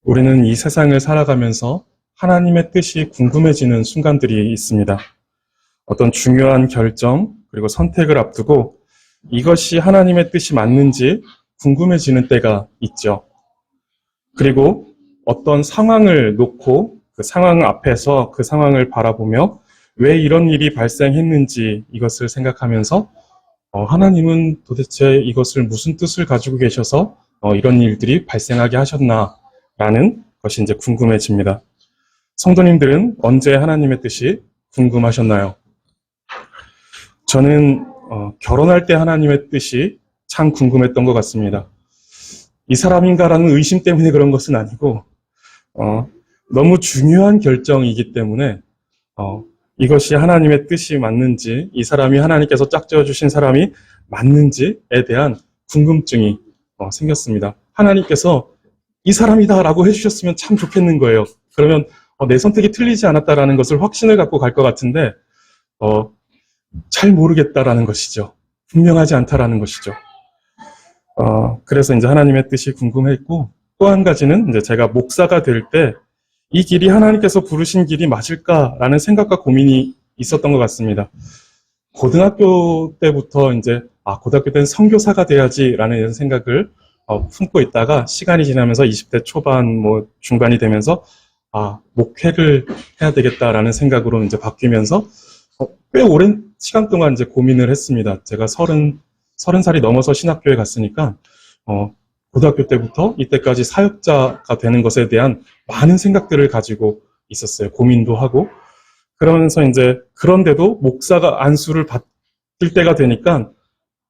우리는 이 세상을 살아가면서 하나님의 뜻이 궁금해지는 순간들이 있습니다. 어떤 중요한 결정, 그리고 선택을 앞두고 이것이 하나님의 뜻이 맞는지 궁금해지는 때가 있죠. 그리고 어떤 상황을 놓고 그 상황 앞에서 그 상황을 바라보며 왜 이런 일이 발생했는지 이것을 생각하면서 하나님은 도대체 이것을 무슨 뜻을 가지고 계셔서 이런 일들이 발생하게 하셨나라는 것이 이제 궁금해집니다. 성도님들은 언제 하나님의 뜻이 궁금하셨나요? 저는 결혼할 때 하나님의 뜻이 참 궁금했던 것 같습니다. 이 사람인가라는 의심 때문에 그런 것은 아니고 너무 중요한 결정이기 때문에 이것이 하나님의 뜻이 맞는지, 이 사람이 하나님께서 짝지어 주신 사람이 맞는지에 대한 궁금증이 생겼습니다. 하나님께서 이 사람이다라고 해주셨으면 참 좋겠는 거예요. 그러면 내 선택이 틀리지 않았다라는 것을 확신을 갖고 갈 것 같은데 잘 모르겠다라는 것이죠. 분명하지 않다라는 것이죠. 그래서 이제 하나님의 뜻이 궁금했고, 또 한 가지는 이제 제가 목사가 될 때 이 길이 하나님께서 부르신 길이 맞을까라는 생각과 고민이 있었던 것 같습니다. 고등학교 때부터 이제 고등학교 때는 선교사가 돼야지라는 생각을 품고 있다가 시간이 지나면서 20대 초반 중반이 되면서 목회를 해야 되겠다라는 생각으로 이제 바뀌면서 꽤 오랜 시간 동안 이제 고민을 했습니다. 제가 30살이 넘어서 신학교에 갔으니까 고등학교 때부터 이때까지 사역자가 되는 것에 대한 많은 생각들을 가지고 있었어요. 고민도 하고. 그러면서 이제 그런데도 목사가 안수를 받을 때가 되니까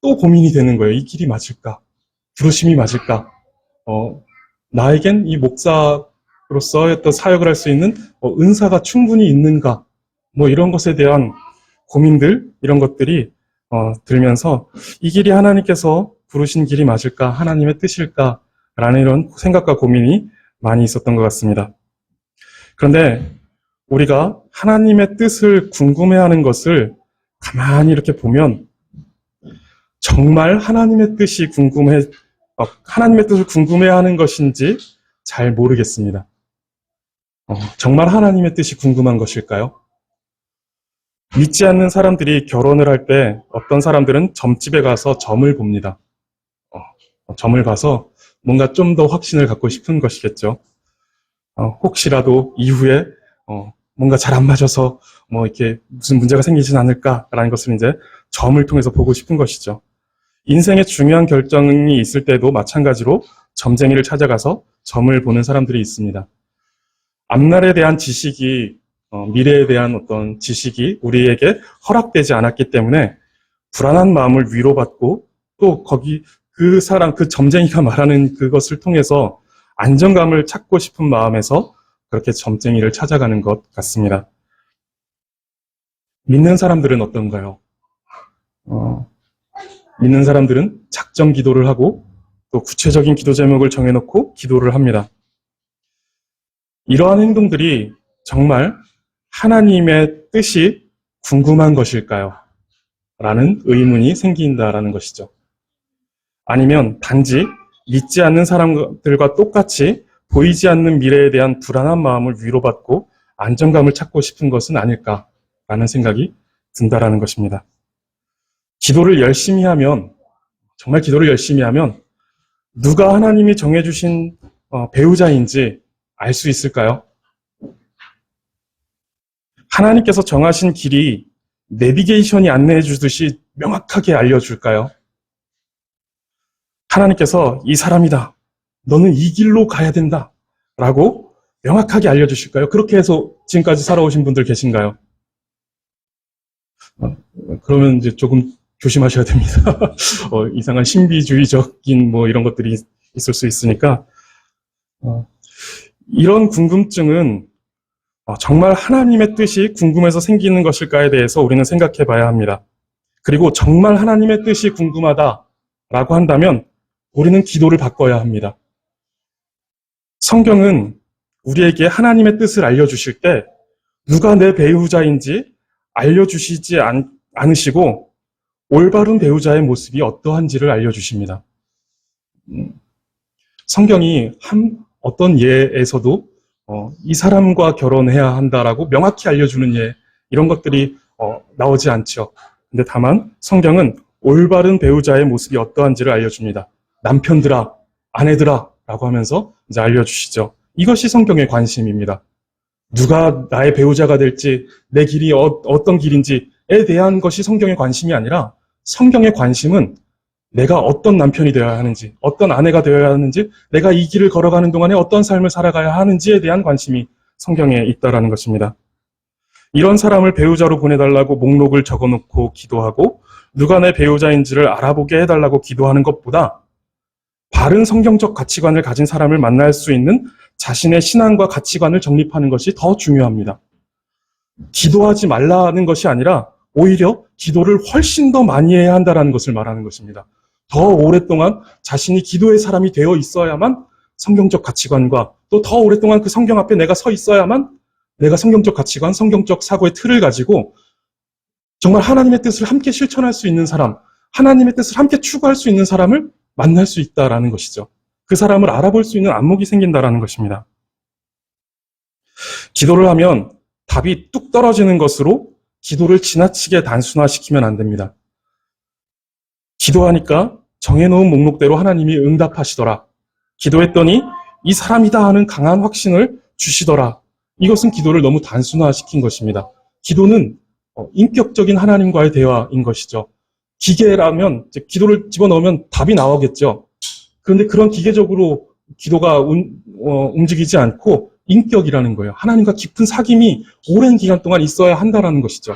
또 고민이 되는 거예요. 이 길이 맞을까? 부르심이 맞을까? 나에겐 이 목사로서의 어떤 사역을 할 수 있는 은사가 충분히 있는가? 이런 것에 대한 고민들, 이런 것들이 들면서 이 길이 하나님께서 부르신 길이 맞을까? 하나님의 뜻일까? 라는 이런 생각과 고민이 많이 있었던 것 같습니다. 그런데 우리가 하나님의 뜻을 궁금해하는 것을 가만히 이렇게 보면 정말 하나님의 뜻을 궁금해하는 것인지 잘 모르겠습니다. 정말 하나님의 뜻이 궁금한 것일까요? 믿지 않는 사람들이 결혼을 할 때 어떤 사람들은 점집에 가서 점을 봅니다. 점을 봐서 뭔가 좀 더 확신을 갖고 싶은 것이겠죠. 혹시라도 이후에 뭔가 잘 안 맞아서 이렇게 무슨 문제가 생기진 않을까라는 것을 이제 점을 통해서 보고 싶은 것이죠. 인생의 중요한 결정이 있을 때도 마찬가지로 점쟁이를 찾아가서 점을 보는 사람들이 있습니다. 앞날에 대한 지식이 미래에 대한 어떤 지식이 우리에게 허락되지 않았기 때문에 불안한 마음을 위로받고 또 그 점쟁이가 말하는 그것을 통해서 안정감을 찾고 싶은 마음에서 그렇게 점쟁이를 찾아가는 것 같습니다. 믿는 사람들은 어떤가요? 믿는 사람들은 작정 기도를 하고 또 구체적인 기도 제목을 정해놓고 기도를 합니다. 이러한 행동들이 정말 하나님의 뜻이 궁금한 것일까요? 라는 의문이 생긴다라는 것이죠. 아니면 단지 믿지 않는 사람들과 똑같이 보이지 않는 미래에 대한 불안한 마음을 위로받고 안정감을 찾고 싶은 것은 아닐까라는 생각이 든다라는 것입니다. 기도를 열심히 하면, 정말 기도를 열심히 하면 누가 하나님이 정해주신 배우자인지 알 수 있을까요? 하나님께서 정하신 길이 내비게이션이 안내해 주듯이 명확하게 알려줄까요? 하나님께서 이 사람이다. 너는 이 길로 가야 된다. 라고 명확하게 알려주실까요? 그렇게 해서 지금까지 살아오신 분들 계신가요? 그러면 이제 조금 조심하셔야 됩니다. 이상한 신비주의적인 이런 것들이 있을 수 있으니까. 이런 궁금증은 정말 하나님의 뜻이 궁금해서 생기는 것일까에 대해서 우리는 생각해 봐야 합니다. 그리고 정말 하나님의 뜻이 궁금하다라고 한다면 우리는 기도를 바꿔야 합니다. 성경은 우리에게 하나님의 뜻을 알려주실 때 누가 내 배우자인지 알려주시지 않으시고 올바른 배우자의 모습이 어떠한지를 알려주십니다. 성경이 어떤 예에서도 이 사람과 결혼해야 한다라고 명확히 알려주는 예, 이런 것들이 나오지 않죠. 근데 다만 성경은 올바른 배우자의 모습이 어떠한지를 알려줍니다. 남편들아, 아내들아 라고 하면서 이제 알려주시죠. 이것이 성경의 관심입니다. 누가 나의 배우자가 될지, 내 길이 어떤 길인지에 대한 것이 성경의 관심이 아니라 성경의 관심은 내가 어떤 남편이 되어야 하는지, 어떤 아내가 되어야 하는지, 내가 이 길을 걸어가는 동안에 어떤 삶을 살아가야 하는지에 대한 관심이 성경에 있다라는 것입니다. 이런 사람을 배우자로 보내달라고 목록을 적어놓고 기도하고 누가 내 배우자인지를 알아보게 해달라고 기도하는 것보다 바른 성경적 가치관을 가진 사람을 만날 수 있는 자신의 신앙과 가치관을 정립하는 것이 더 중요합니다. 기도하지 말라는 것이 아니라 오히려 기도를 훨씬 더 많이 해야 한다는 것을 말하는 것입니다. 더 오랫동안 자신이 기도의 사람이 되어 있어야만 성경적 가치관과 또 더 오랫동안 그 성경 앞에 내가 서 있어야만 내가 성경적 가치관, 성경적 사고의 틀을 가지고 정말 하나님의 뜻을 함께 실천할 수 있는 사람, 하나님의 뜻을 함께 추구할 수 있는 사람을 만날 수 있다라는 것이죠. 그 사람을 알아볼 수 있는 안목이 생긴다라는 것입니다. 기도를 하면 답이 뚝 떨어지는 것으로 기도를 지나치게 단순화시키면 안 됩니다. 기도하니까 정해놓은 목록대로 하나님이 응답하시더라. 기도했더니 이 사람이다 하는 강한 확신을 주시더라. 이것은 기도를 너무 단순화시킨 것입니다. 기도는 인격적인 하나님과의 대화인 것이죠. 기계라면 기도를 집어넣으면 답이 나오겠죠. 그런데 그런 기계적으로 기도가 움직이지 않고 인격이라는 거예요. 하나님과 깊은 사귐이 오랜 기간 동안 있어야 한다라는 것이죠.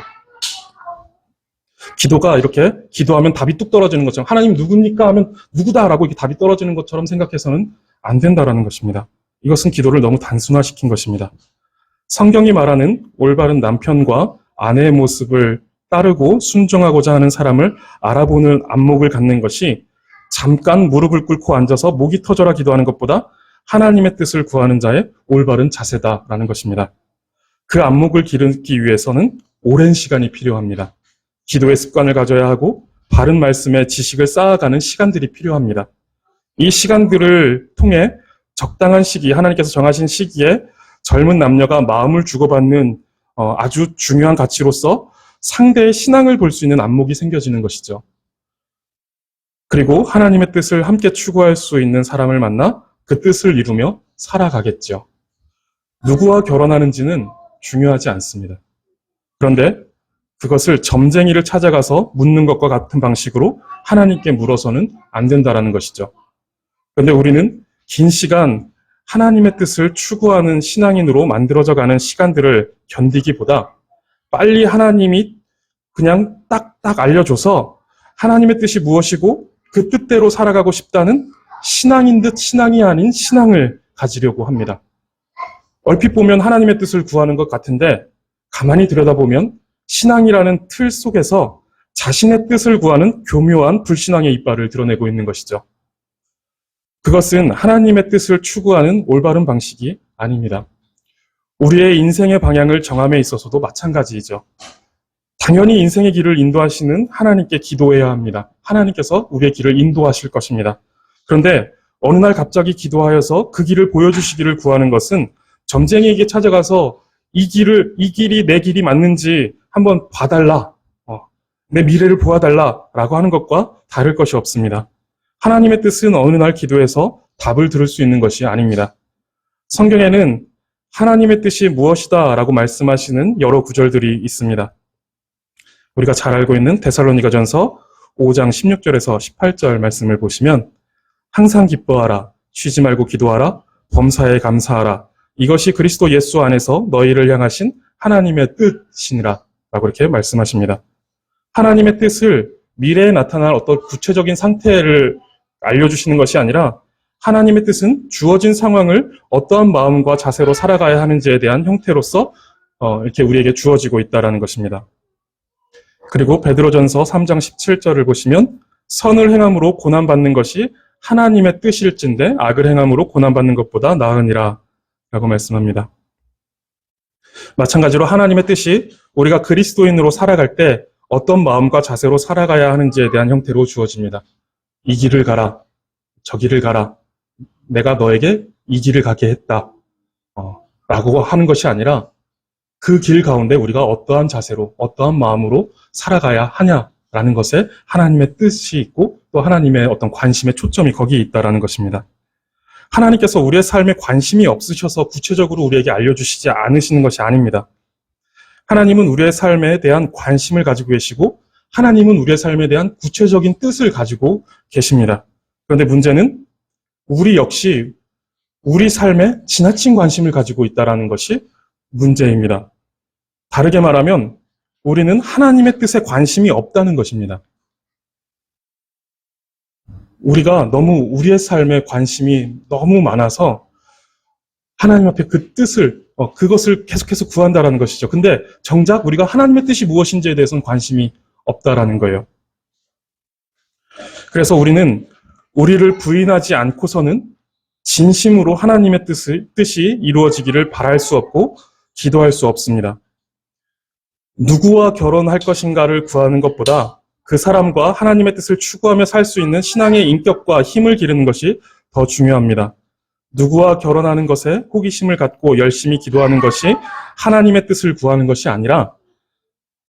기도가 이렇게 기도하면 답이 뚝 떨어지는 것처럼 하나님 누굽니까 하면 누구다라고 이렇게 답이 떨어지는 것처럼 생각해서는 안 된다라는 것입니다. 이것은 기도를 너무 단순화시킨 것입니다. 성경이 말하는 올바른 남편과 아내의 모습을 따르고 순종하고자 하는 사람을 알아보는 안목을 갖는 것이 잠깐 무릎을 꿇고 앉아서 목이 터져라 기도하는 것보다 하나님의 뜻을 구하는 자의 올바른 자세다라는 것입니다. 그 안목을 기르기 위해서는 오랜 시간이 필요합니다. 기도의 습관을 가져야 하고 바른 말씀의 지식을 쌓아가는 시간들이 필요합니다. 이 시간들을 통해 적당한 시기, 하나님께서 정하신 시기에 젊은 남녀가 마음을 주고받는 아주 중요한 가치로서 상대의 신앙을 볼 수 있는 안목이 생겨지는 것이죠. 그리고 하나님의 뜻을 함께 추구할 수 있는 사람을 만나 그 뜻을 이루며 살아가겠죠. 누구와 결혼하는지는 중요하지 않습니다. 그런데 그것을 점쟁이를 찾아가서 묻는 것과 같은 방식으로 하나님께 물어서는 안 된다라는 것이죠. 그런데 우리는 긴 시간 하나님의 뜻을 추구하는 신앙인으로 만들어져 가는 시간들을 견디기보다 빨리 하나님이 그냥 딱딱 알려줘서 하나님의 뜻이 무엇이고 그 뜻대로 살아가고 싶다는 신앙인 듯 신앙이 아닌 신앙을 가지려고 합니다. 얼핏 보면 하나님의 뜻을 구하는 것 같은데 가만히 들여다보면 신앙이라는 틀 속에서 자신의 뜻을 구하는 교묘한 불신앙의 이빨을 드러내고 있는 것이죠. 그것은 하나님의 뜻을 추구하는 올바른 방식이 아닙니다. 우리의 인생의 방향을 정함에 있어서도 마찬가지이죠. 당연히 인생의 길을 인도하시는 하나님께 기도해야 합니다. 하나님께서 우리의 길을 인도하실 것입니다. 그런데 어느 날 갑자기 기도하여서 그 길을 보여주시기를 구하는 것은 점쟁이에게 찾아가서 이 길이 내 길이 맞는지 한번 봐달라, 내 미래를 보아달라라고 하는 것과 다를 것이 없습니다. 하나님의 뜻은 어느 날 기도해서 답을 들을 수 있는 것이 아닙니다. 성경에는 하나님의 뜻이 무엇이다 라고 말씀하시는 여러 구절들이 있습니다. 우리가 잘 알고 있는 데살로니가전서 5장 16절에서 18절 말씀을 보시면 항상 기뻐하라, 쉬지 말고 기도하라, 범사에 감사하라. 이것이 그리스도 예수 안에서 너희를 향하신 하나님의 뜻이니라 라고 이렇게 말씀하십니다. 하나님의 뜻을 미래에 나타날 어떤 구체적인 상태를 알려주시는 것이 아니라 하나님의 뜻은 주어진 상황을 어떠한 마음과 자세로 살아가야 하는지에 대한 형태로서 이렇게 우리에게 주어지고 있다는 것입니다. 그리고 베드로전서 3장 17절을 보시면 선을 행함으로 고난받는 것이 하나님의 뜻일진데 악을 행함으로 고난받는 것보다 나으니라 라고 말씀합니다. 마찬가지로 하나님의 뜻이 우리가 그리스도인으로 살아갈 때 어떤 마음과 자세로 살아가야 하는지에 대한 형태로 주어집니다. 이 길을 가라, 저 길을 가라, 내가 너에게 이 길을 가게 했다. 라고 하는 것이 아니라 그 길 가운데 우리가 어떠한 자세로, 어떠한 마음으로 살아가야 하냐라는 것에 하나님의 뜻이 있고 또 하나님의 어떤 관심의 초점이 거기에 있다라는 것입니다. 하나님께서 우리의 삶에 관심이 없으셔서 구체적으로 우리에게 알려주시지 않으시는 것이 아닙니다. 하나님은 우리의 삶에 대한 관심을 가지고 계시고 하나님은 우리의 삶에 대한 구체적인 뜻을 가지고 계십니다. 그런데 문제는 우리 역시 우리 삶에 지나친 관심을 가지고 있다는 것이 문제입니다. 다르게 말하면 우리는 하나님의 뜻에 관심이 없다는 것입니다. 우리가 너무 우리의 삶에 관심이 너무 많아서 하나님 앞에 그 뜻을, 그것을 계속해서 구한다라는 것이죠. 근데 정작 우리가 하나님의 뜻이 무엇인지에 대해서는 관심이 없다라는 거예요. 그래서 우리는 우리를 부인하지 않고서는 진심으로 하나님의 뜻이 이루어지기를 바랄 수 없고 기도할 수 없습니다. 누구와 결혼할 것인가를 구하는 것보다 그 사람과 하나님의 뜻을 추구하며 살 수 있는 신앙의 인격과 힘을 기르는 것이 더 중요합니다. 누구와 결혼하는 것에 호기심을 갖고 열심히 기도하는 것이 하나님의 뜻을 구하는 것이 아니라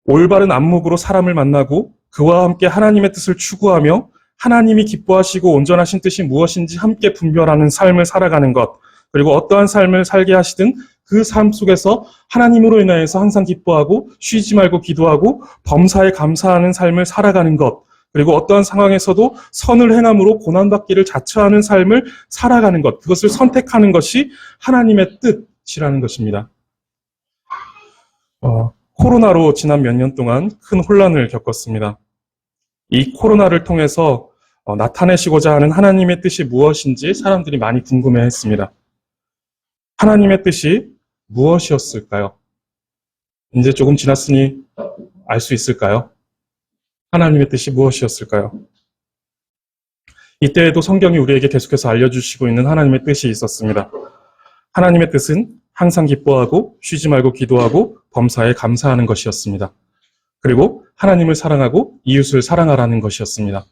올바른 안목으로 사람을 만나고 그와 함께 하나님의 뜻을 추구하며 하나님이 기뻐하시고 온전하신 뜻이 무엇인지 함께 분별하는 삶을 살아가는 것, 그리고 어떠한 삶을 살게 하시든 그 삶 속에서 하나님으로 인하여서 항상 기뻐하고 쉬지 말고 기도하고 범사에 감사하는 삶을 살아가는 것, 그리고 어떠한 상황에서도 선을 행함으로 고난받기를 자처하는 삶을 살아가는 것, 그것을 선택하는 것이 하나님의 뜻이라는 것입니다. 코로나로 지난 몇 년 동안 큰 혼란을 겪었습니다. 이 코로나를 통해서 나타내시고자 하는 하나님의 뜻이 무엇인지 사람들이 많이 궁금해했습니다. 하나님의 뜻이 무엇이었을까요? 이제 조금 지났으니 알 수 있을까요? 하나님의 뜻이 무엇이었을까요? 이때에도 성경이 우리에게 계속해서 알려주시고 있는 하나님의 뜻이 있었습니다. 하나님의 뜻은 항상 기뻐하고 쉬지 말고 기도하고 범사에 감사하는 것이었습니다. 그리고 하나님을 사랑하고 이웃을 사랑하라는 것이었습니다.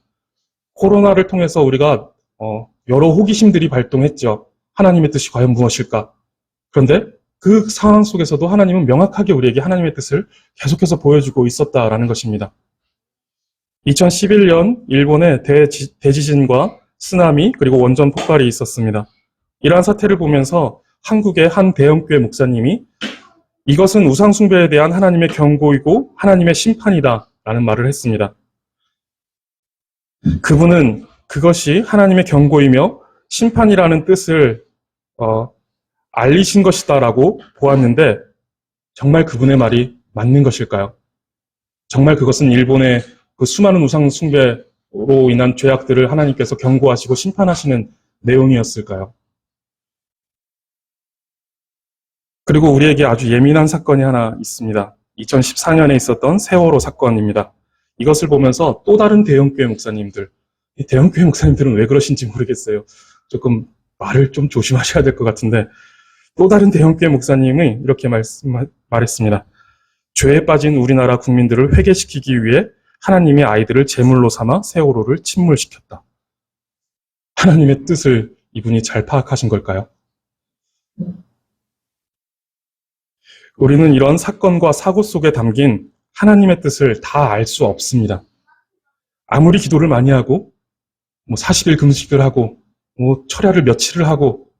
코로나를 통해서 우리가 여러 호기심들이 발동했죠. 하나님의 뜻이 과연 무엇일까? 그런데 그 상황 속에서도 하나님은 명확하게 우리에게 하나님의 뜻을 계속해서 보여주고 있었다라는 것입니다. 2011년 일본의 대지진과 쓰나미 그리고 원전 폭발이 있었습니다. 이러한 사태를 보면서 한국의 한 대형교회 목사님이 이것은 우상숭배에 대한 하나님의 경고이고 하나님의 심판이다라는 말을 했습니다. 그분은 그것이 하나님의 경고이며 심판이라는 뜻을 알리신 것이다라고 보았는데 정말 그분의 말이 맞는 것일까요? 정말 그것은 일본의 그 수많은 우상숭배로 인한 죄악들을 하나님께서 경고하시고 심판하시는 내용이었을까요? 그리고 우리에게 아주 예민한 사건이 하나 있습니다. 2014년에 있었던 세월호 사건입니다. 이것을 보면서 또 다른 대형교회 목사님들, 이 대형교회 목사님들은 왜 그러신지 모르겠어요. 조금 말을 좀 조심하셔야 될 것 같은데 또 다른 대형교회 목사님이 이렇게 말했습니다. 죄에 빠진 우리나라 국민들을 회개시키기 위해 하나님의 아이들을 제물로 삼아 세월호를 침몰시켰다. 하나님의 뜻을 이분이 잘 파악하신 걸까요? 우리는 이런 사건과 사고 속에 담긴 하나님의 뜻을 다 알 수 없습니다. 아무리 기도를 많이 하고 40일 금식을 하고 철야를 며칠을 하고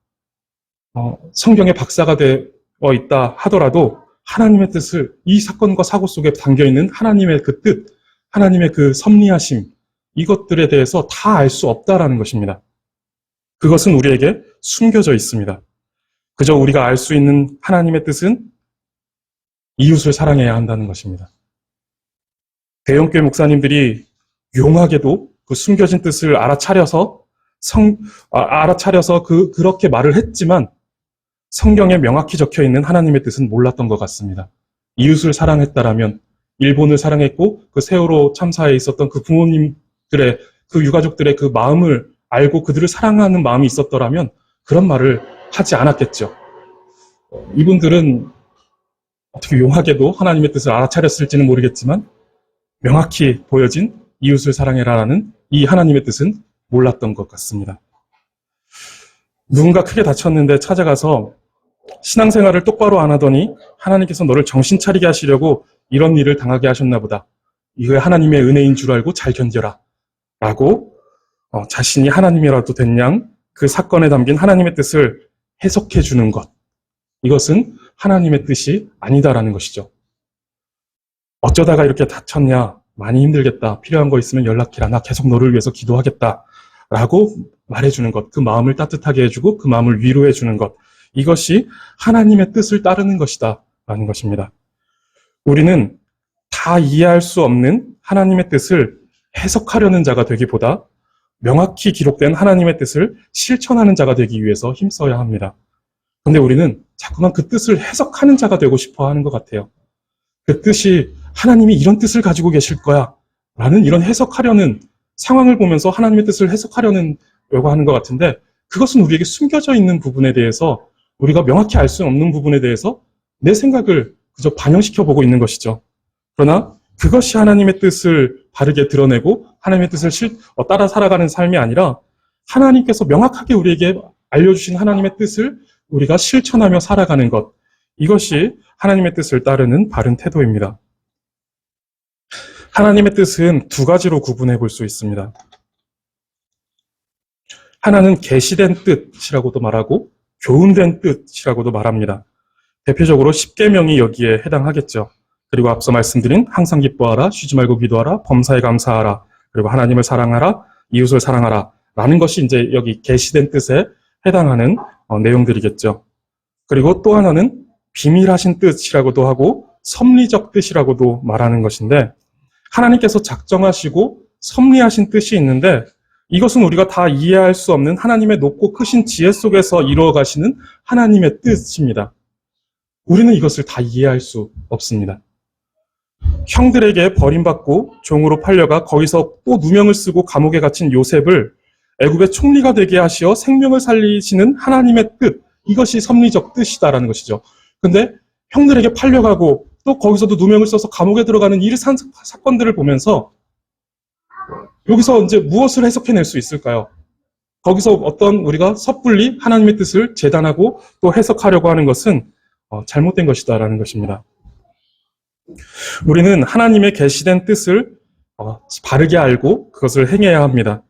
성경의 박사가 되어 있다 하더라도 하나님의 뜻을 이 사건과 사고 속에 담겨있는 하나님의 그 뜻, 하나님의 그 섭리하심, 이것들에 대해서 다 알 수 없다라는 것입니다. 그것은 우리에게 숨겨져 있습니다. 그저 우리가 알 수 있는 하나님의 뜻은 이웃을 사랑해야 한다는 것입니다. 대형교회 목사님들이 용하게도 그 숨겨진 뜻을 알아차려서 그렇게 말을 했지만 성경에 명확히 적혀 있는 하나님의 뜻은 몰랐던 것 같습니다. 이웃을 사랑했다라면 일본을 사랑했고 그 세월호 참사에 있었던 그 부모님들의 그 유가족들의 그 마음을 알고 그들을 사랑하는 마음이 있었더라면 그런 말을 하지 않았겠죠. 이분들은 어떻게 용하게도 하나님의 뜻을 알아차렸을지는 모르겠지만 명확히 보여진 이웃을 사랑해라라는 이 하나님의 뜻은 몰랐던 것 같습니다. 누군가 크게 다쳤는데 찾아가서 신앙생활을 똑바로 안 하더니 하나님께서 너를 정신 차리게 하시려고 이런 일을 당하게 하셨나 보다. 이거 하나님의 은혜인 줄 알고 잘 견뎌라. 라고 자신이 하나님이라도 된 양 그 사건에 담긴 하나님의 뜻을 해석해 주는 것. 이것은 하나님의 뜻이 아니다라는 것이죠. 어쩌다가 이렇게 다쳤냐? 많이 힘들겠다. 필요한 거 있으면 연락해라. 나 계속 너를 위해서 기도하겠다. 라고 말해주는 것. 그 마음을 따뜻하게 해주고 그 마음을 위로해 주는 것. 이것이 하나님의 뜻을 따르는 것이다. 라는 것입니다. 우리는 다 이해할 수 없는 하나님의 뜻을 해석하려는 자가 되기보다 명확히 기록된 하나님의 뜻을 실천하는 자가 되기 위해서 힘써야 합니다. 그런데 우리는 자꾸만 그 뜻을 해석하는 자가 되고 싶어 하는 것 같아요. 그 뜻이 하나님이 이런 뜻을 가지고 계실 거야 라는 이런 해석하려는 상황을 보면서 하나님의 뜻을 해석하려고 하는 것 같은데 그것은 우리에게 숨겨져 있는 부분에 대해서 우리가 명확히 알 수 없는 부분에 대해서 내 생각을 그저 반영시켜 보고 있는 것이죠. 그러나 그것이 하나님의 뜻을 바르게 드러내고 하나님의 뜻을 따라 살아가는 삶이 아니라 하나님께서 명확하게 우리에게 알려주신 하나님의 뜻을 우리가 실천하며 살아가는 것. 이것이 하나님의 뜻을 따르는 바른 태도입니다. 하나님의 뜻은 두 가지로 구분해 볼 수 있습니다. 하나는 계시된 뜻이라고도 말하고 교훈된 뜻이라고도 말합니다. 대표적으로 십계명이 여기에 해당하겠죠. 그리고 앞서 말씀드린 항상 기뻐하라, 쉬지 말고 기도하라, 범사에 감사하라, 그리고 하나님을 사랑하라, 이웃을 사랑하라 라는 것이 이제 여기 계시된 뜻에 해당하는 내용들이겠죠. 그리고 또 하나는 비밀하신 뜻이라고도 하고 섭리적 뜻이라고도 말하는 것인데 하나님께서 작정하시고 섭리하신 뜻이 있는데 이것은 우리가 다 이해할 수 없는 하나님의 높고 크신 지혜 속에서 이루어 가시는 하나님의 뜻입니다. 우리는 이것을 다 이해할 수 없습니다. 형들에게 버림받고 종으로 팔려가 거기서 또 누명을 쓰고 감옥에 갇힌 요셉을 애굽의 총리가 되게 하시어 생명을 살리시는 하나님의 뜻, 이것이 섭리적 뜻이다라는 것이죠. 근데 형들에게 팔려가고 또 거기서도 누명을 써서 감옥에 들어가는 이 사건들을 보면서 여기서 이제 무엇을 해석해낼 수 있을까요? 거기서 어떤 우리가 섣불리 하나님의 뜻을 재단하고 또 해석하려고 하는 것은 잘못된 것이다라는 것입니다. 우리는 하나님의 계시된 뜻을 바르게 알고 그것을 행해야 합니다.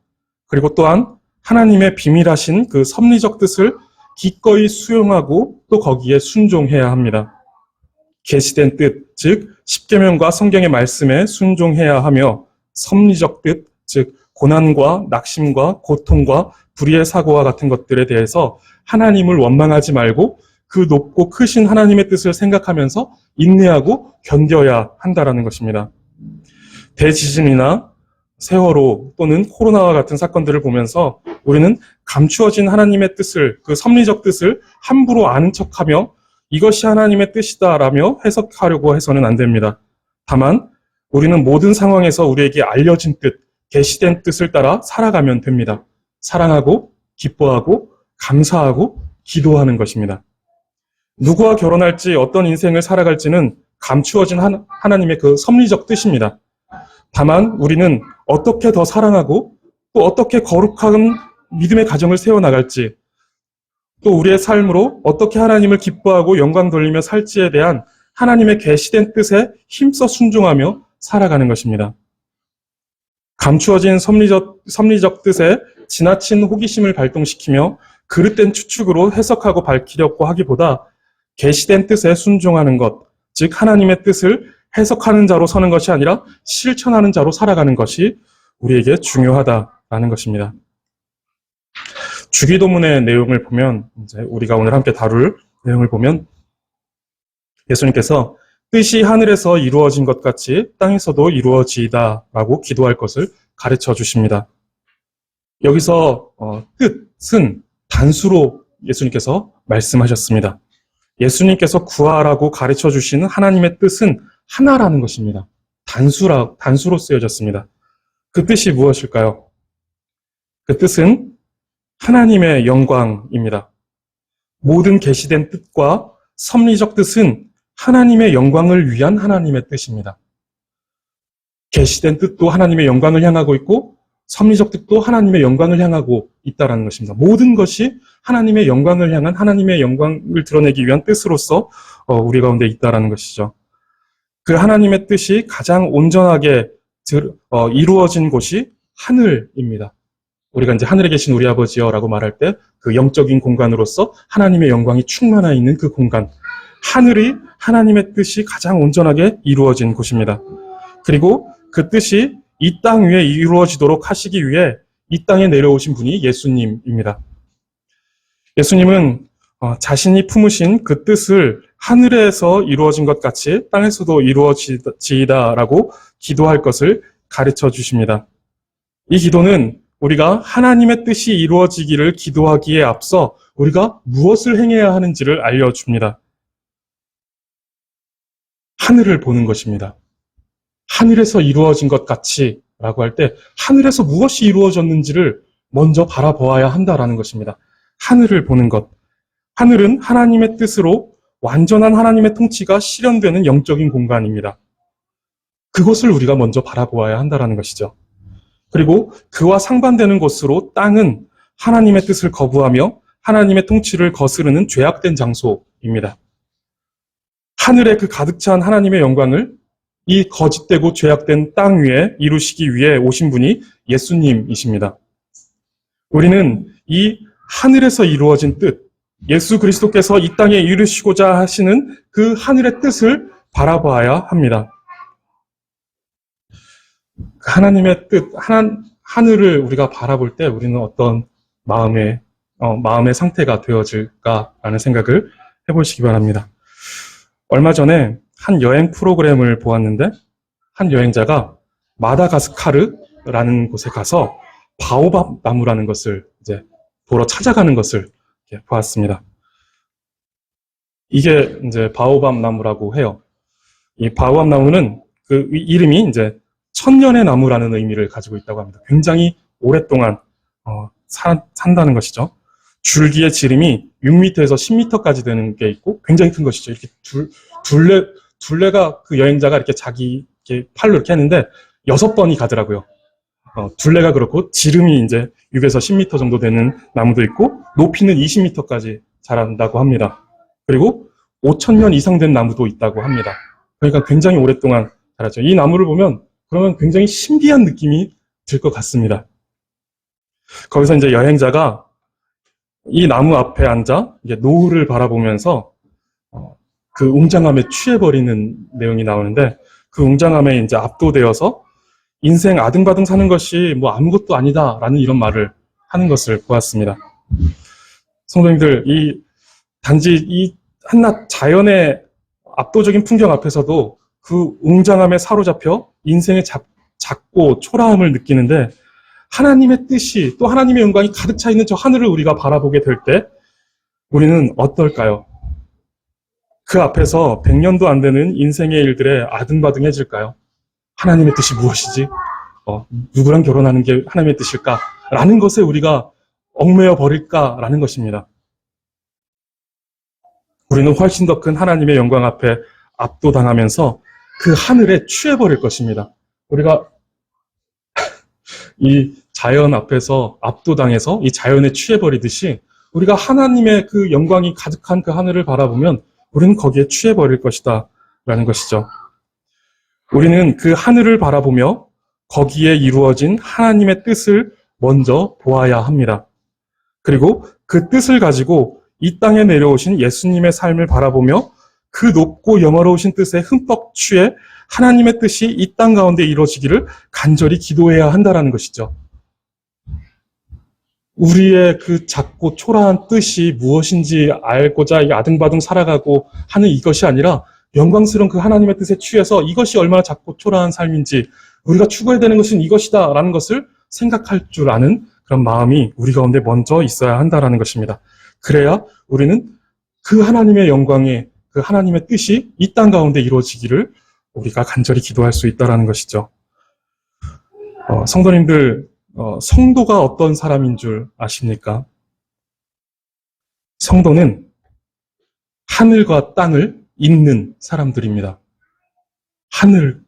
그리고 또한 하나님의 비밀하신 그 섭리적 뜻을 기꺼이 수용하고 또 거기에 순종해야 합니다. 계시된 뜻, 즉 십계명과 성경의 말씀에 순종해야 하며 섭리적 뜻, 즉 고난과 낙심과 고통과 불의의 사고와 같은 것들에 대해서 하나님을 원망하지 말고 그 높고 크신 하나님의 뜻을 생각하면서 인내하고 견뎌야 한다라는 것입니다. 대지진이나 세월호 또는 코로나와 같은 사건들을 보면서 우리는 감추어진 하나님의 뜻을, 그 섭리적 뜻을 함부로 아는 척하며 이것이 하나님의 뜻이다라며 해석하려고 해서는 안 됩니다. 다만 우리는 모든 상황에서 우리에게 알려진 뜻, 계시된 뜻을 따라 살아가면 됩니다. 사랑하고 기뻐하고 감사하고 기도하는 것입니다. 누구와 결혼할지 어떤 인생을 살아갈지는 감추어진 하나님의 그 섭리적 뜻입니다. 다만 우리는 어떻게 더 사랑하고 또 어떻게 거룩한 믿음의 가정을 세워나갈지 또 우리의 삶으로 어떻게 하나님을 기뻐하고 영광 돌리며 살지에 대한 하나님의 계시된 뜻에 힘써 순종하며 살아가는 것입니다. 감추어진 섭리적 뜻에 지나친 호기심을 발동시키며 그릇된 추측으로 해석하고 밝히려고 하기보다 계시된 뜻에 순종하는 것, 즉 하나님의 뜻을 해석하는 자로 서는 것이 아니라 실천하는 자로 살아가는 것이 우리에게 중요하다라는 것입니다. 주기도문의 내용을 보면 이제 우리가 오늘 함께 다룰 내용을 보면 예수님께서 뜻이 하늘에서 이루어진 것 같이 땅에서도 이루어지이다라고 기도할 것을 가르쳐 주십니다. 여기서 뜻은 단수로 예수님께서 말씀하셨습니다. 예수님께서 구하라고 가르쳐 주시는 하나님의 뜻은 하나라는 것입니다. 단수로 쓰여졌습니다. 그 뜻이 무엇일까요? 그 뜻은 하나님의 영광입니다. 모든 계시된 뜻과 섭리적 뜻은 하나님의 영광을 위한 하나님의 뜻입니다. 계시된 뜻도 하나님의 영광을 향하고 있고 섭리적 뜻도 하나님의 영광을 향하고 있다라는 것입니다. 모든 것이 하나님의 영광을 향한 하나님의 영광을 드러내기 위한 뜻으로서 우리 가운데 있다라는 것이죠. 그 하나님의 뜻이 가장 온전하게 이루어진 곳이 하늘입니다. 우리가 이제 하늘에 계신 우리 아버지여라고 말할 때 그 영적인 공간으로서 하나님의 영광이 충만하 있는 그 공간, 하늘이 하나님의 뜻이 가장 온전하게 이루어진 곳입니다. 그리고 그 뜻이 이 땅 위에 이루어지도록 하시기 위해 이 땅에 내려오신 분이 예수님입니다. 예수님은 자신이 품으신 그 뜻을 하늘에서 이루어진 것 같이 땅에서도 이루어지이다라고 기도할 것을 가르쳐 주십니다. 이 기도는 우리가 하나님의 뜻이 이루어지기를 기도하기에 앞서 우리가 무엇을 행해야 하는지를 알려줍니다. 하늘을 보는 것입니다. 하늘에서 이루어진 것 같이 라고 할 때 하늘에서 무엇이 이루어졌는지를 먼저 바라보아야 한다라는 것입니다. 하늘을 보는 것. 하늘은 하나님의 뜻으로 완전한 하나님의 통치가 실현되는 영적인 공간입니다. 그것을 우리가 먼저 바라보아야 한다라는 것이죠. 그리고 그와 상반되는 곳으로 땅은 하나님의 뜻을 거부하며 하나님의 통치를 거스르는 죄악된 장소입니다. 하늘에 그 가득 찬 하나님의 영광을 이 거짓되고 죄악된 땅 위에 이루시기 위해 오신 분이 예수님이십니다. 우리는 이 하늘에서 이루어진 뜻, 예수 그리스도께서 이 땅에 이루시고자 하시는 그 하늘의 뜻을 바라봐야 합니다. 하나님의 뜻, 하늘을 우리가 바라볼 때 우리는 어떤 마음의 상태가 되어질까라는 생각을 해보시기 바랍니다. 얼마 전에 한 여행 프로그램을 보았는데 한 여행자가 마다가스카르라는 곳에 가서 바오밥 나무라는 것을 이제 보러 찾아가는 것을 보았습니다. 이게 이제 바오밥 나무라고 해요. 이 바오밥 나무는 그 이름이 이제 천년의 나무라는 의미를 가지고 있다고 합니다. 굉장히 오랫동안 산다는 것이죠. 줄기의 지름이 6m에서 10m까지 되는 게 있고 굉장히 큰 것이죠. 이렇게 둘레가 그 여행자가 이렇게 자기 이렇게 팔로 이렇게 했는데 6번이 가더라고요. 둘레가 그렇고 지름이 이제 6에서 10m 정도 되는 나무도 있고 높이는 20m까지 자란다고 합니다. 그리고 5,000년 이상 된 나무도 있다고 합니다. 그러니까 굉장히 오랫동안 자라죠. 이 나무를 보면 그러면 굉장히 신비한 느낌이 들 것 같습니다. 거기서 이제 여행자가 이 나무 앞에 앉아 이제 노을을 바라보면서 그 웅장함에 취해버리는 내용이 나오는데 그 웅장함에 이제 압도되어서 인생 아등바등 사는 것이 뭐 아무것도 아니다라는 이런 말을 하는 것을 보았습니다. 성도님들, 단지 이 한낱 자연의 압도적인 풍경 앞에서도 그 웅장함에 사로잡혀 인생의 작고 초라함을 느끼는데 하나님의 뜻이 또 하나님의 영광이 가득 차 있는 저 하늘을 우리가 바라보게 될 때 우리는 어떨까요? 그 앞에서 100년도 안 되는 인생의 일들에 아등바등해질까요? 하나님의 뜻이 무엇이지? 누구랑 결혼하는 게 하나님의 뜻일까? 라는 것에 우리가 얽매여 버릴까라는 것입니다. 우리는 훨씬 더 큰 하나님의 영광 앞에 압도당하면서 그 하늘에 취해버릴 것입니다. 우리가 이 자연 앞에서 압도당해서 이 자연에 취해버리듯이 우리가 하나님의 그 영광이 가득한 그 하늘을 바라보면 우리는 거기에 취해버릴 것이다 라는 것이죠. 우리는 그 하늘을 바라보며 거기에 이루어진 하나님의 뜻을 먼저 보아야 합니다. 그리고 그 뜻을 가지고 이 땅에 내려오신 예수님의 삶을 바라보며 그 높고 영화로우신 뜻에 흠뻑 취해 하나님의 뜻이 이 땅 가운데 이루어지기를 간절히 기도해야 한다는 것이죠. 우리의 그 작고 초라한 뜻이 무엇인지 알고자 아등바등 살아가고 하는 이것이 아니라 영광스러운 그 하나님의 뜻에 취해서 이것이 얼마나 작고 초라한 삶인지 우리가 추구해야 되는 것은 이것이다 라는 것을 생각할 줄 아는 그런 마음이 우리 가운데 먼저 있어야 한다는 것입니다. 그래야 우리는 그 하나님의 영광의 그 하나님의 뜻이 이 땅 가운데 이루어지기를 우리가 간절히 기도할 수 있다는 것이죠. 성도님들, 성도가 어떤 사람인 줄 아십니까? 성도는 하늘과 땅을 잇는 사람들입니다. 하늘,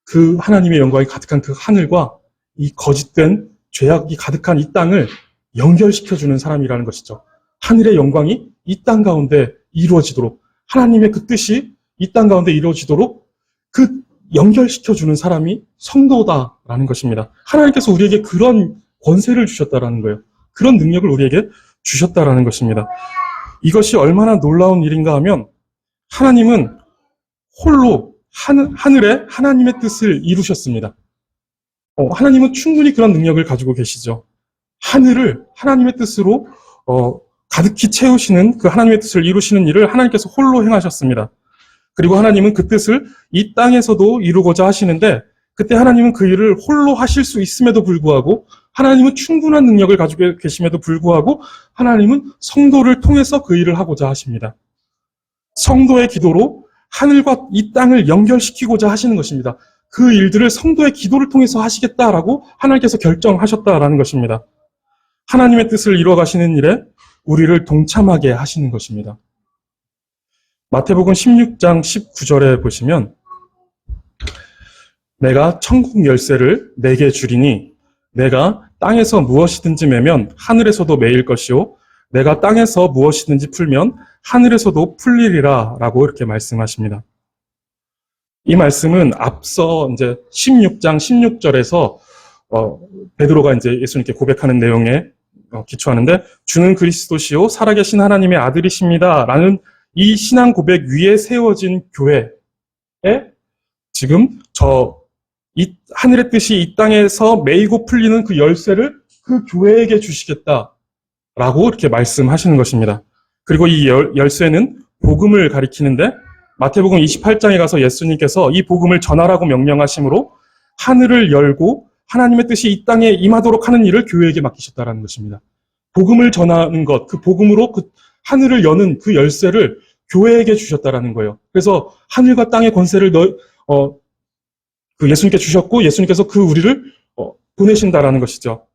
그 하나님의 영광이 가득한 그 하늘과 이 거짓된 죄악이 가득한 이 땅을 연결시켜주는 사람이라는 것이죠. 하늘의 영광이 이 땅 가운데 이루어지도록, 하나님의 그 뜻이 이 땅 가운데 이루어지도록 그 연결시켜주는 사람이 성도다라는 것입니다. 하나님께서 우리에게 그런 권세를 주셨다라는 거예요. 그런 능력을 우리에게 주셨다라는 것입니다. 이것이 얼마나 놀라운 일인가 하면 하나님은 홀로 하늘에 하나님의 뜻을 이루셨습니다. 하나님은 충분히 그런 능력을 가지고 계시죠. 하늘을 하나님의 뜻으로 가득히 채우시는 그 하나님의 뜻을 이루시는 일을 하나님께서 홀로 행하셨습니다. 그리고 하나님은 그 뜻을 이 땅에서도 이루고자 하시는데 그때 하나님은 그 일을 홀로 하실 수 있음에도 불구하고 하나님은 충분한 능력을 가지고 계심에도 불구하고 하나님은 성도를 통해서 그 일을 하고자 하십니다. 성도의 기도로 하늘과 이 땅을 연결시키고자 하시는 것입니다. 그 일들을 성도의 기도를 통해서 하시겠다라고 하나님께서 결정하셨다라는 것입니다. 하나님의 뜻을 이루어 가시는 일에 우리를 동참하게 하시는 것입니다. 마태복음 16장 19절에 보시면 내가 천국 열쇠를 내게 주리니 내가 땅에서 무엇이든지 매면 하늘에서도 매일 것이요 내가 땅에서 무엇이든지 풀면 하늘에서도 풀리리라 라고 이렇게 말씀하십니다. 이 말씀은 앞서 이제 16장 16절에서 베드로가 이제 예수님께 고백하는 내용에 기초하는데 주는 그리스도시요 살아계신 하나님의 아들이십니다 라는 이 신앙 고백 위에 세워진 교회에 지금 이 하늘의 뜻이 이 땅에서 매이고 풀리는 그 열쇠를 그 교회에게 주시겠다라고 이렇게 말씀하시는 것입니다. 그리고 이 열쇠는 복음을 가리키는데 마태복음 28장에 가서 예수님께서 이 복음을 전하라고 명령하심으로 하늘을 열고 하나님의 뜻이 이 땅에 임하도록 하는 일을 교회에게 맡기셨다라는 것입니다. 복음을 전하는 것, 그 복음으로 그 하늘을 여는 그 열쇠를 교회에게 주셨다라는 거예요. 그래서 하늘과 땅의 권세를 그 예수님께 주셨고 예수님께서 그 우리를 보내신다라는 것이죠.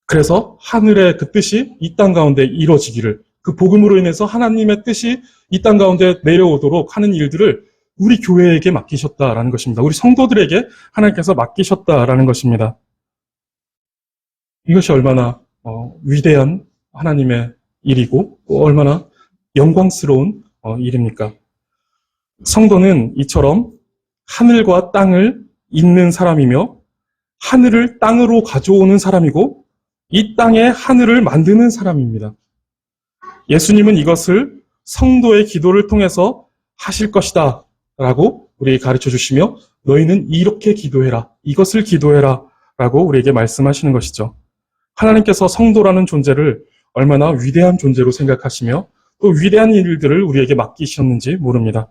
그래서 하늘의 그 뜻이 이 땅 가운데 이루어지기를 그 복음으로 인해서 하나님의 뜻이 이 땅 가운데 내려오도록 하는 일들을 우리 교회에게 맡기셨다라는 것입니다. 우리 성도들에게 하나님께서 맡기셨다라는 것입니다. 이것이 얼마나 위대한 하나님의 일이고 얼마나 영광스러운 일입니까? 성도는 이처럼 하늘과 땅을 잇는 사람이며 하늘을 땅으로 가져오는 사람이고 이 땅에 하늘을 만드는 사람입니다. 예수님은 이것을 성도의 기도를 통해서 하실 것이다 라고 우리에게 가르쳐 주시며 너희는 이렇게 기도해라, 이것을 기도해라 라고 우리에게 말씀하시는 것이죠. 하나님께서 성도라는 존재를 얼마나 위대한 존재로 생각하시며 또 위대한 일들을 우리에게 맡기셨는지 모릅니다.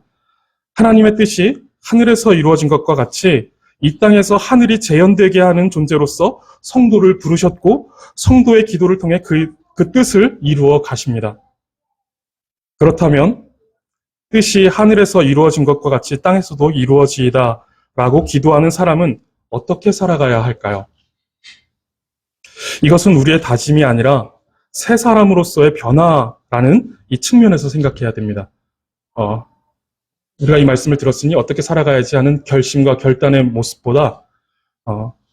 하나님의 뜻이 하늘에서 이루어진 것과 같이 이 땅에서 하늘이 재현되게 하는 존재로서 성도를 부르셨고 성도의 기도를 통해 그 뜻을 이루어 가십니다. 그렇다면 뜻이 하늘에서 이루어진 것과 같이 땅에서도 이루어지이다 라고 기도하는 사람은 어떻게 살아가야 할까요? 이것은 우리의 다짐이 아니라 새 사람으로서의 변화라는 이 측면에서 생각해야 됩니다. 우리가 이 말씀을 들었으니 어떻게 살아가야지 하는 결심과 결단의 모습보다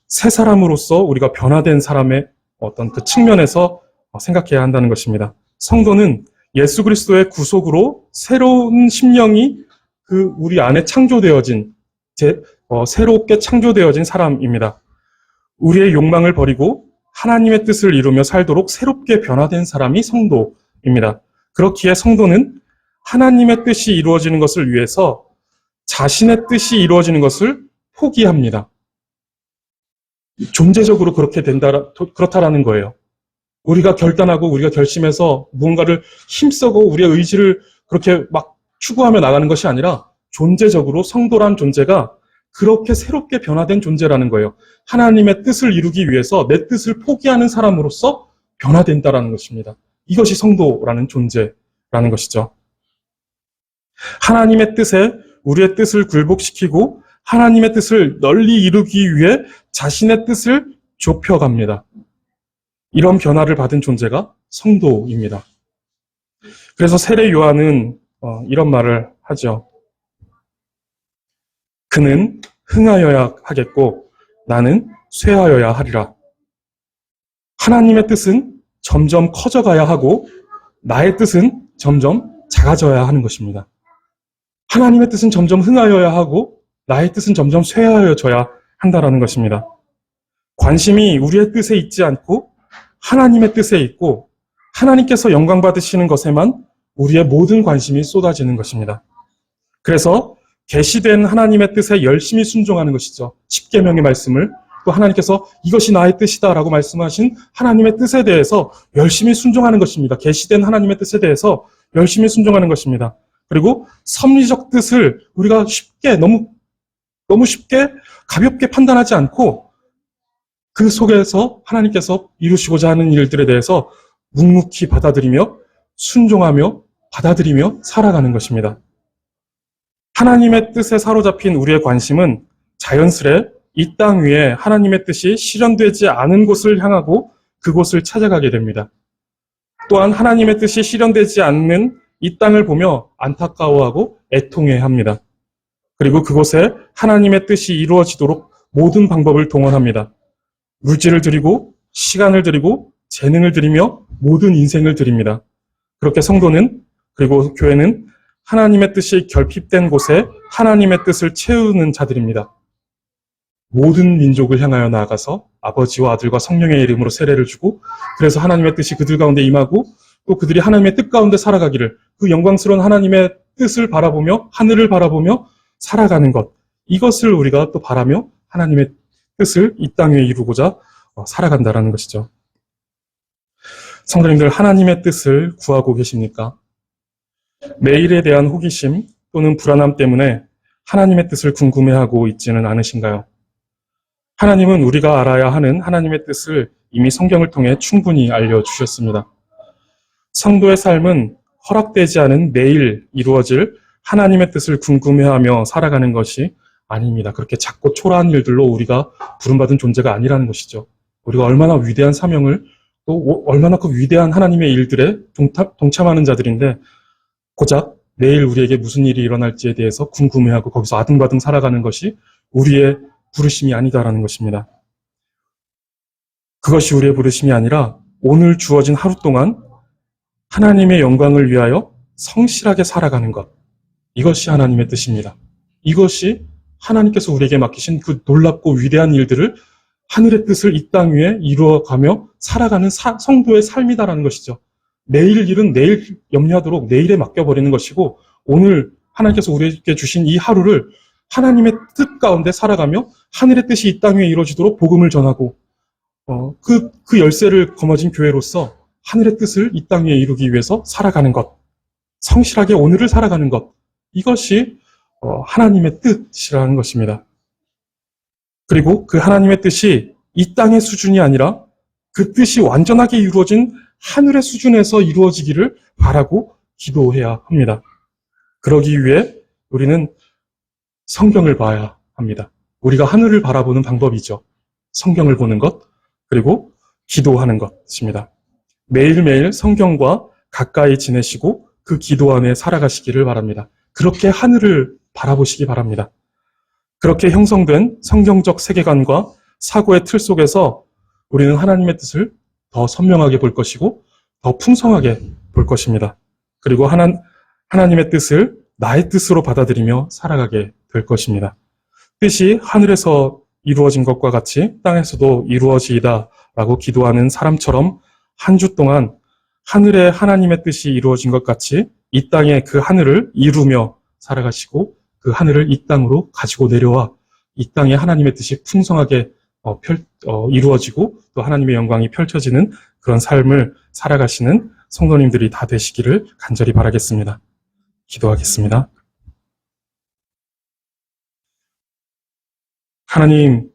새 사람으로서 우리가 변화된 사람의 어떤 그 측면에서 생각해야 한다는 것입니다. 성도는 예수 그리스도의 구속으로 새로운 심령이 그 우리 안에 창조되어진 새롭게 창조되어진 사람입니다. 우리의 욕망을 버리고 하나님의 뜻을 이루며 살도록 새롭게 변화된 사람이 성도입니다. 그렇기에 성도는 하나님의 뜻이 이루어지는 것을 위해서 자신의 뜻이 이루어지는 것을 포기합니다. 존재적으로 그렇게 그렇다라는 거예요. 우리가 결단하고 우리가 결심해서 무언가를 힘쓰고 우리의 의지를 그렇게 막 추구하며 나가는 것이 아니라 존재적으로 성도란 존재가 그렇게 새롭게 변화된 존재라는 거예요. 하나님의 뜻을 이루기 위해서 내 뜻을 포기하는 사람으로서 변화된다라는 것입니다. 이것이 성도라는 존재라는 것이죠. 하나님의 뜻에 우리의 뜻을 굴복시키고 하나님의 뜻을 널리 이루기 위해 자신의 뜻을 좁혀갑니다. 이런 변화를 받은 존재가 성도입니다. 그래서 세례 요한은 이런 말을 하죠. 그는 흥하여야 하겠고 나는 쇠하여야 하리라. 하나님의 뜻은 점점 커져가야 하고 나의 뜻은 점점 작아져야 하는 것입니다. 하나님의 뜻은 점점 흥하여야 하고 나의 뜻은 점점 쇠하여져야 한다라는 것입니다. 관심이 우리의 뜻에 있지 않고 하나님의 뜻에 있고 하나님께서 영광 받으시는 것에만 우리의 모든 관심이 쏟아지는 것입니다. 그래서 계시된 하나님의 뜻에 열심히 순종하는 것이죠. 십계명의 말씀을 또 하나님께서 이것이 나의 뜻이다라고 말씀하신 하나님의 뜻에 대해서 열심히 순종하는 것입니다. 계시된 하나님의 뜻에 대해서 열심히 순종하는 것입니다. 그리고 섭리적 뜻을 우리가 쉽게 너무 쉽게 가볍게 판단하지 않고 그 속에서 하나님께서 이루시고자 하는 일들에 대해서 묵묵히 받아들이며 순종하며 받아들이며 살아가는 것입니다. 하나님의 뜻에 사로잡힌 우리의 관심은 자연스레 이 땅 위에 하나님의 뜻이 실현되지 않은 곳을 향하고 그곳을 찾아가게 됩니다. 또한 하나님의 뜻이 실현되지 않는 이 땅을 보며 안타까워하고 애통해합니다. 그리고 그곳에 하나님의 뜻이 이루어지도록 모든 방법을 동원합니다. 물질을 드리고 시간을 드리고 재능을 드리며 모든 인생을 드립니다. 그렇게 성도는 그리고 교회는 하나님의 뜻이 결핍된 곳에 하나님의 뜻을 채우는 자들입니다. 모든 민족을 향하여 나아가서 아버지와 아들과 성령의 이름으로 세례를 주고 그래서 하나님의 뜻이 그들 가운데 임하고 또 그들이 하나님의 뜻 가운데 살아가기를 그 영광스러운 하나님의 뜻을 바라보며 하늘을 바라보며 살아가는 것 이것을 우리가 또 바라며 하나님의 뜻을 이 땅 위에 이루고자 살아간다라는 것이죠. 성도님들 하나님의 뜻을 구하고 계십니까? 내일에 대한 호기심 또는 불안함 때문에 하나님의 뜻을 궁금해하고 있지는 않으신가요? 하나님은 우리가 알아야 하는 하나님의 뜻을 이미 성경을 통해 충분히 알려주셨습니다. 성도의 삶은 허락되지 않은 내일 이루어질 하나님의 뜻을 궁금해하며 살아가는 것이 아닙니다. 그렇게 작고 초라한 일들로 우리가 부름받은 존재가 아니라는 것이죠. 우리가 얼마나 위대한 사명을 또 얼마나 그 위대한 하나님의 일들에 동참하는 자들인데 고작 내일 우리에게 무슨 일이 일어날지에 대해서 궁금해하고 거기서 아등바등 살아가는 것이 우리의 부르심이 아니다라는 것입니다. 그것이 우리의 부르심이 아니라 오늘 주어진 하루 동안 하나님의 영광을 위하여 성실하게 살아가는 것. 이것이 하나님의 뜻입니다. 이것이 하나님께서 우리에게 맡기신 그 놀랍고 위대한 일들을 하늘의 뜻을 이 땅 위에 이루어가며 살아가는 성도의 삶이다라는 것이죠. 내일 일은 내일 염려하도록 내일에 맡겨버리는 것이고 오늘 하나님께서 우리에게 주신 이 하루를 하나님의 뜻 가운데 살아가며 하늘의 뜻이 이 땅 위에 이루어지도록 복음을 전하고 그 열쇠를 거머쥔 교회로서 하늘의 뜻을 이 땅 위에 이루기 위해서 살아가는 것, 성실하게 오늘을 살아가는 것, 이것이 하나님의 뜻이라는 것입니다. 그리고 그 하나님의 뜻이 이 땅의 수준이 아니라 그 뜻이 완전하게 이루어진 하늘의 수준에서 이루어지기를 바라고 기도해야 합니다. 그러기 위해 우리는 성경을 봐야 합니다. 우리가 하늘을 바라보는 방법이죠. 성경을 보는 것, 그리고 기도하는 것입니다. 매일매일 성경과 가까이 지내시고 그 기도 안에 살아가시기를 바랍니다. 그렇게 하늘을 바라보시기 바랍니다. 그렇게 형성된 성경적 세계관과 사고의 틀 속에서 우리는 하나님의 뜻을 더 선명하게 볼 것이고 더 풍성하게 볼 것입니다. 그리고 하나님의 뜻을 나의 뜻으로 받아들이며 살아가게 될 것입니다. 뜻이 하늘에서 이루어진 것과 같이 땅에서도 이루어지이다라고 기도하는 사람처럼 한 주 동안 하늘에 하나님의 뜻이 이루어진 것 같이 이 땅에 그 하늘을 이루며 살아가시고 그 하늘을 이 땅으로 가지고 내려와 이 땅에 하나님의 뜻이 풍성하게 이루어지고 또 하나님의 영광이 펼쳐지는 그런 삶을 살아가시는 성도님들이 다 되시기를 간절히 바라겠습니다. 기도하겠습니다. 하나님,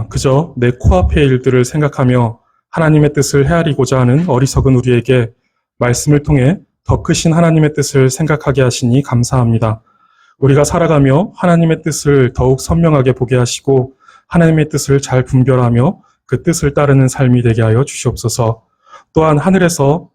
그저 내 코앞의 일들을 생각하며 하나님의 뜻을 헤아리고자 하는 어리석은 우리에게 말씀을 통해 더 크신 하나님의 뜻을 생각하게 하시니 감사합니다. 우리가 살아가며 하나님의 뜻을 더욱 선명하게 보게 하시고 하나님의 뜻을 잘 분별하며 그 뜻을 따르는 삶이 되게 하여 주시옵소서. 또한 하늘에서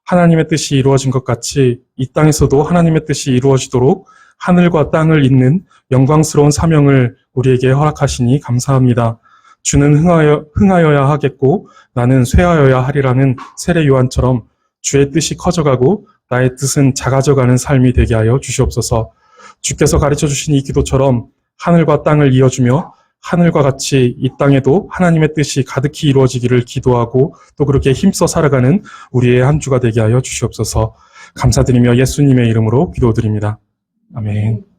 하나님의 뜻이 이루어진 것 같이 이 땅에서도 하나님의 뜻이 이루어지도록 하늘과 땅을 잇는 영광스러운 사명을 우리에게 허락하시니 감사합니다. 주는 흥하여야 하겠고 나는 쇠하여야 하리라는 세례 요한처럼 주의 뜻이 커져가고 나의 뜻은 작아져가는 삶이 되게 하여 주시옵소서. 주께서 가르쳐 주신 이 기도처럼 하늘과 땅을 이어주며 하늘과 같이 이 땅에도 하나님의 뜻이 가득히 이루어지기를 기도하고 또 그렇게 힘써 살아가는 우리의 한 주가 되게 하여 주시옵소서. 감사드리며 예수님의 이름으로 기도드립니다. 아멘.